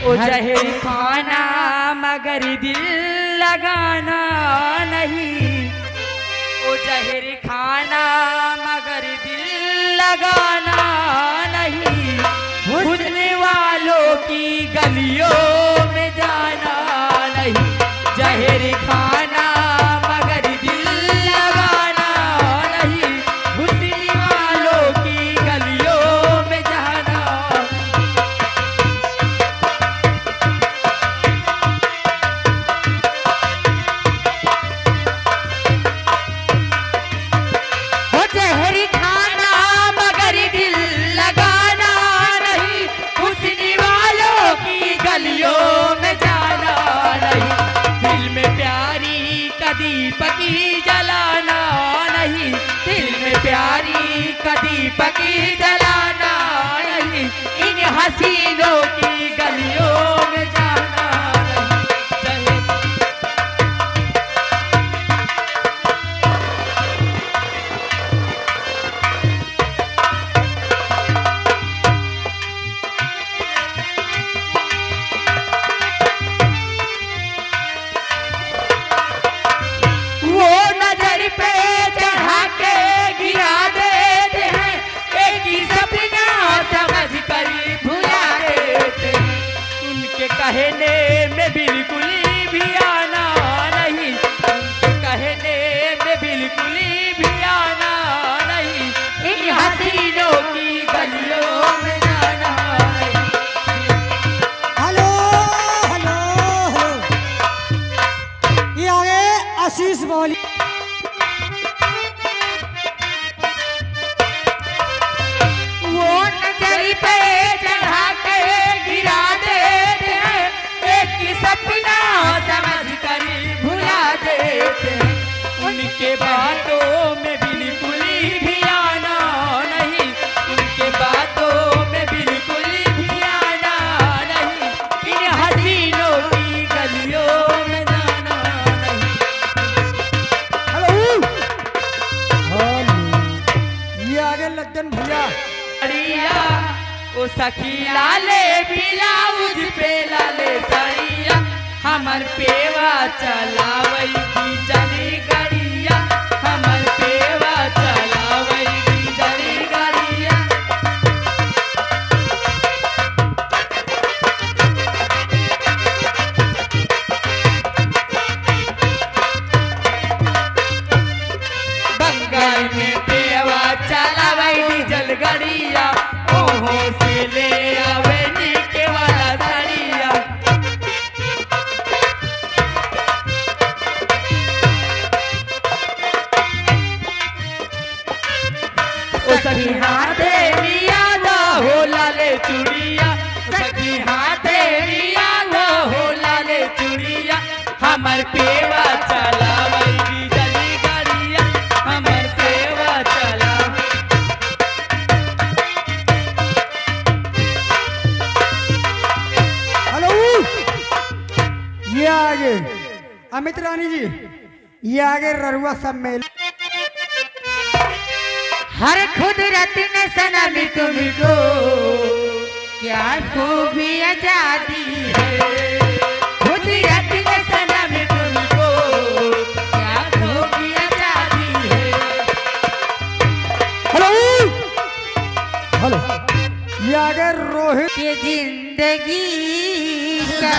ओ जहर खाना मगर दिल लगाना नहीं, ओ जहर खाना मगर दिल लगाना नहीं, हुस्न वालों की गलियों में जाना नहीं। जहर खाना मगर दिल लगाना नहीं, हुस्न वालों की गलियों में जाना। हो जहर खाना मगर दिल लगाना नहीं, हुस्न वालों की गलियों में जाना नहीं। दिल में प्यारी का दीपक ही जलाना नहीं, दिल में प्यारी का दीपक ही जलाना नहीं, इन हसीनों की गलियों में जाना नहीं। वो नजर पे चढ़ा के गिरा देते हैं, एक ही सपना समझ कर भुला देते हैं। उनके कहने में बिल्कुल भी आना नहीं, उनके कहने में बिल्कुल भी आना नहीं, इन हसीनों की गलियों में जाना नहीं। हेलो हेलो हेलो, ये आगे आशीष मौली। वो नजर पे चढ़ा के गिरा देते हैं, एक ही सपना समझ कर भुला देते हैं। उनके बातों में बिल्कुल भी आना नहीं, उनके बातों में बिल्कुल भी आना नहीं, इन हसीनों की गलियों में जाना नहीं। हेलो हेलो, ये आगे लद्दन भैया। साड़िया ओ सखी लाले ब्लाउज पे लाले साड़िया, हमर पेवा चलावई की चली गाड़िया, हमर पेवा चलावई की चली गाड़िया। बंगाल में पेवा चलावई डीजल गाड़िया, ओहो से ले आवे नीके वाला साड़िया। ओ सखी हाथे लिया ना हो लाले चूड़िया, सखी हाथे लिया ना हो लाले चूड़िया, हमर पेवा चलावई डीजल गाड़िया, हमर पेवा चलावई। हेलो, ये आगे अमित रानी जी, ये आगे ररुआ सम्मेलन। हर खुदरत ने सनम तुमको क्या खूबी आजादी है, खुदरत ने सनम तुमको क्या खूबी आजादी है। हेलो हेलो, ये आगे रोहित। ये जिंदगी का